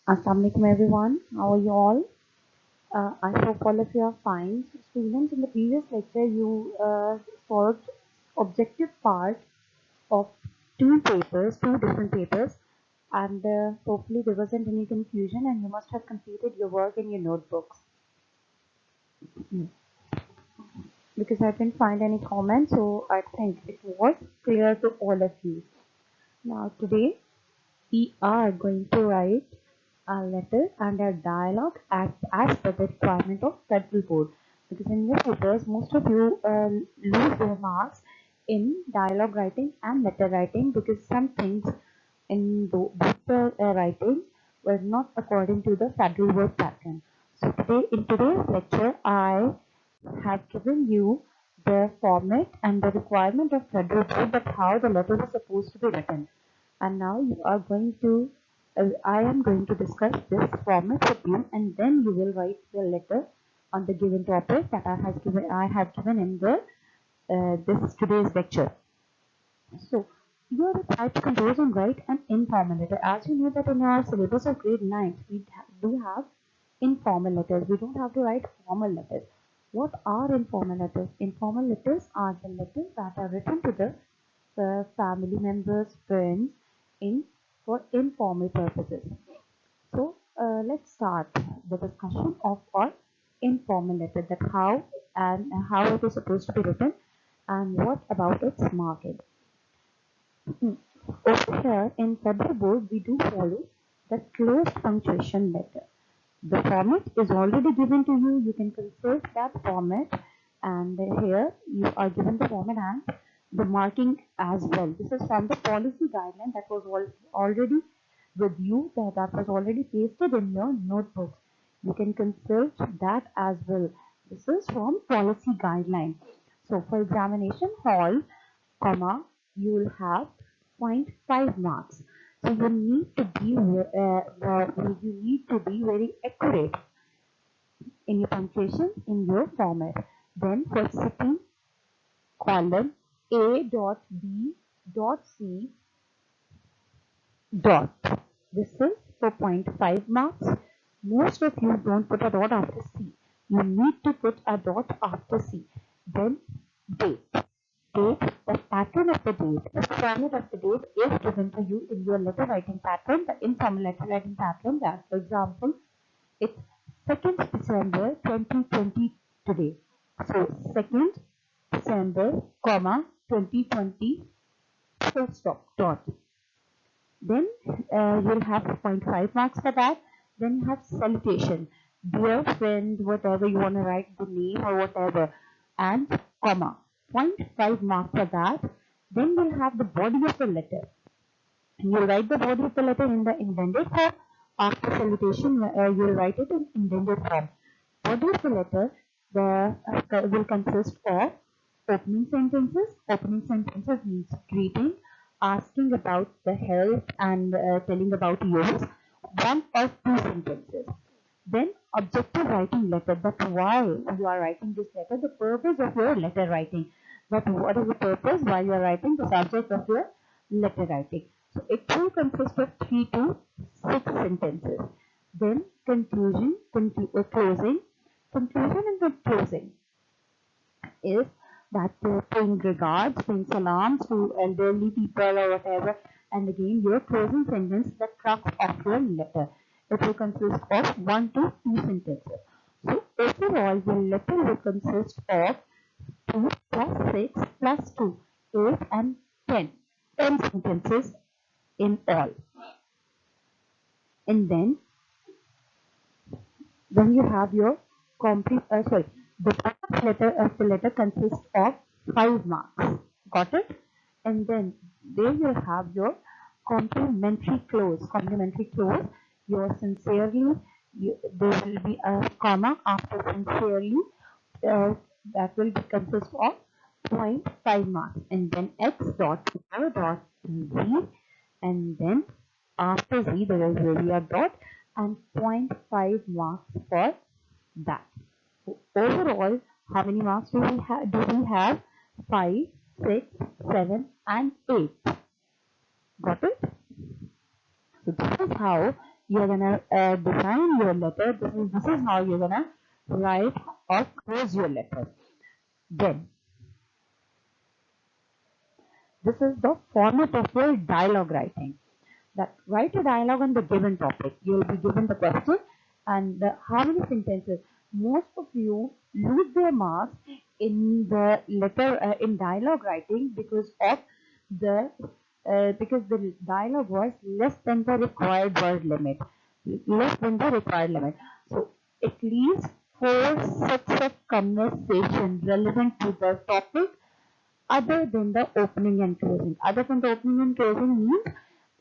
Assalamualaikum everyone. How are you all? I hope all of you are fine. So, students, in the previous lecture, you solved objective part of two different papers, and hopefully there wasn't any confusion, and you must have completed your work in your notebooks. Because I didn't find any comments, so I think it was clear to all of you. Now today we are going to write a letter and a dialogue as per the requirement of Federal Board. Because in your papers, most of you lose their marks in dialogue writing and letter writing because some things in both the writings were not according to the Federal Board pattern. So today, in today's lecture, I have given you the format and the requirement of Federal Board that how the letter is supposed to be written. And now you are going to I am going to discuss this format with you, and then you will write the letter on the given topic that I have given in the this today's lecture. So you are required to compose and write an informal letter. As you know that in our syllabus of grade 9, we do have informal letters. We don't have to write formal letters. What are informal letters? Informal letters are the letters that are written to the family members, friends, in for informal purposes. So let's start the discussion of our informal letter, that how it is supposed to be written and what about its marking. Over here in Federal Board, we do follow the closed punctuation letter. The format is already given to you. You can consult that format, and here you are given the format and the marking as well. This is from the policy guideline that was already with you, that was already pasted in your notebooks. You can consult that as well. This is from policy guideline. So for examination hall, comma, you will have 0.5 marks. So you need to be very accurate in your punctuation in your format. Then for sitting, column A dot B dot C dot. This is for 0.5 marks. Most of you don't put a dot after C. You need to put a dot after C. Then date. Date, the pattern of the date, the format of the date is given to you in your letter writing pattern, the informal letter writing pattern. That, for example, it's 2nd December 2020 today. So 2nd December, comma 2020, full stop, dot. Then you'll have 0.5 marks for that. Then you have salutation, dear friend, whatever you want to write, the name or whatever, and comma, 0.5 marks for that. Then you'll have the body of the letter. You'll write the body of the letter in the indented form. After salutation, you'll write it in indented form. Body of the letter will consist of opening sentences. Opening sentences means greeting, asking about the health, and telling about yours. One or two sentences. Then objective writing letter, that why you are writing this letter, the purpose of your letter writing. That what is the purpose why you are writing, the subject of your letter writing. So it will consist of 3 to 6 sentences. Then conclusion, closing. Conclusion and the closing is that paying regards, paying salams to elderly people or whatever. And again, your closing sentence, the crux of your letter. It will consist of 1 to 2 sentences. So overall, your letter will consist of 2 plus 6 plus 2, 8 and 10. 10 sentences in all. And then you have your the first letter of the letter consists of 5 marks. Got it? And then there you have your complimentary clause. Complimentary clause, your sincerely, there will be a comma after sincerely, uh, that will consist of 0.5 marks, and then x dot y dot z, and then after z there is really a dot and 0.5 marks for that. So overall, how many marks do we have? 5, 6, 7 and 8. Got it? So this is how you're gonna design your letter. This is how you're gonna write or close your letter. Then this is the format of your dialogue writing. That write a dialogue on the given topic. You will be given the question and how many sentences. Most of you lose their marks in the letter in dialogue writing the because the dialogue was less than the required word limit. Less than the required limit. So at least 4 sets of conversation relevant to the topic other than the opening and closing. Other than the opening and closing means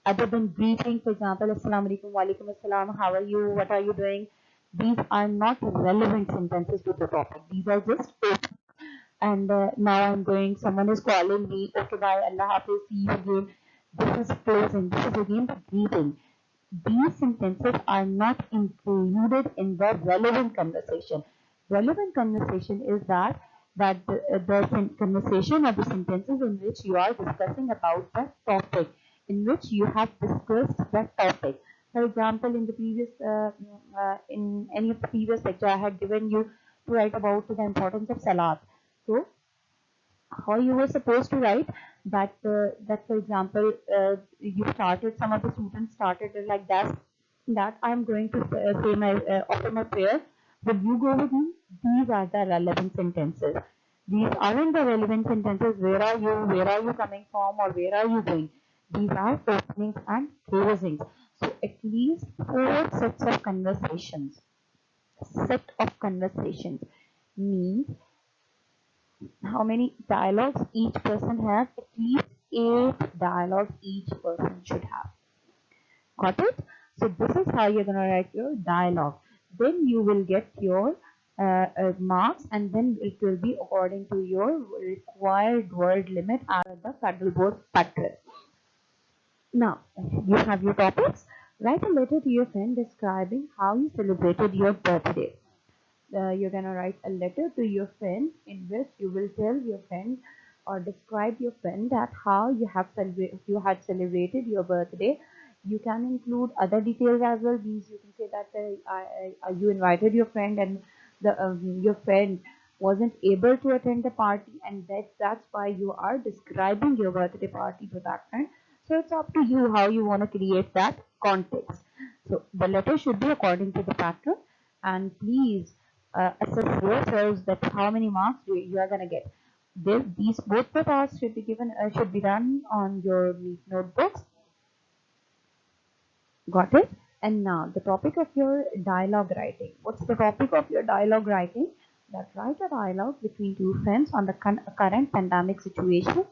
other than greeting, for example, Assalamu alaikum, wa alaikum assalam, how are you, what are you doing? These are not relevant sentences to the topic. These are just open. And now I'm going, someone is calling me, okay, bye, Allah Hafiz, see you again. This is closing. This is again the greeting. These sentences are not included in the relevant conversation. Relevant conversation is the conversation or the sentences in which you are discussing about the topic, in which you have discussed that topic. For example, in the previous in any of the previous lecture, I had given you to write about the importance of salat. So how you were supposed to write that for example you started, some of the students started it like that I'm going to say my offer my prayer, will you go with me? These are the relevant sentences. These aren't the relevant sentences. Where are you coming from, or where are you going? These are openings and closings. So at least 4 sets of conversations. Set of conversations means how many dialogues each person has? At least 8 dialogues each person should have. Got it? So this is how you're gonna write your dialogue. Then you will get your marks, and then it will be according to your required word limit as the federal board pattern. Now you have your topics. Write a letter to your friend describing how you celebrated your birthday. You're gonna write a letter to your friend in which you will tell your friend or describe your friend that how you had celebrated your birthday. You can include other details as well. Means you can say that you invited your friend and your friend wasn't able to attend the party, and that's why you are describing your birthday party to that friend. So it's up to you how you want to create that context. So the letter should be according to the pattern, and please assess yourselves that how many marks you are going to get. These both the tasks should be given should be done on your notebooks. Got it? And now the topic of your dialogue writing. What's the topic of your dialogue writing? That write a dialogue between two friends on the current pandemic situation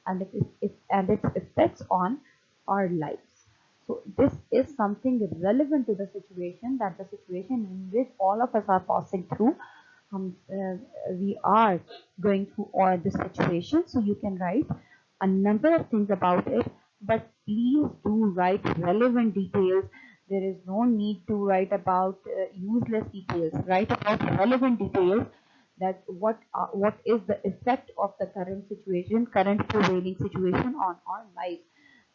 and its effects on our lives. So this is something relevant to the situation, that the situation in which all of us are passing through. We are going through all this situation, so you can write a number of things about it, but please do write relevant details. There is no need to write about useless details. Write about relevant details, that what is the effect of the current situation, current prevailing situation on our life.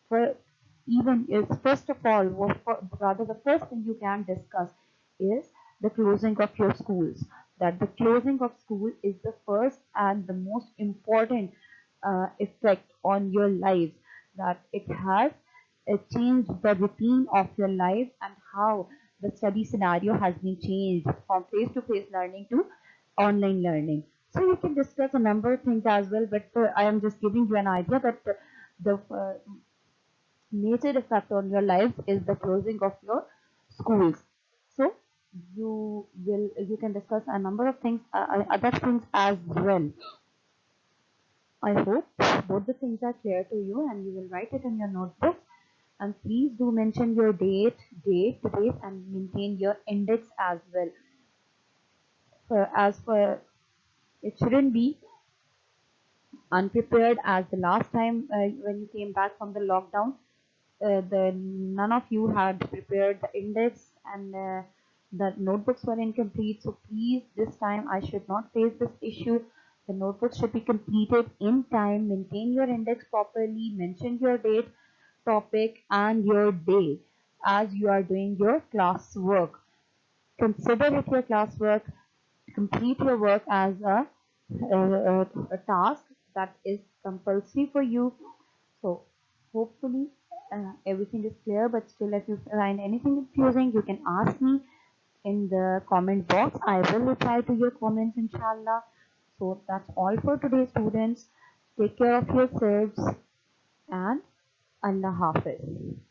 For even is first of all, rather the first thing you can discuss is the closing of your schools. That the closing of school is the first and the most important effect on your lives. That it has changed the routine of your life, and how the study scenario has been changed from face-to-face learning to online learning. So you can discuss a number of things as well, but I am just giving you an idea that the major effect on your life is the closing of your schools. So you can discuss a number of things, other things as well. I hope both the things are clear to you, and you will write it in your notebook. And please do mention your date, and maintain your index as well. As for it shouldn't be unprepared as the last time when you came back from the lockdown. None of you had prepared the index, and the notebooks were incomplete. So please, this time I should not face this issue. The notebooks should be completed in time. Maintain your index properly. Mention your date, topic, and your day. as you are doing your classwork. Consider it your classwork. Complete your work as a task that is compulsory for you. So hopefully everything is clear, but still if you find anything confusing, you can ask me in the comment box. I will reply to your comments, inshallah. So that's all for today, students. Take care of yourselves and Allah Hafiz.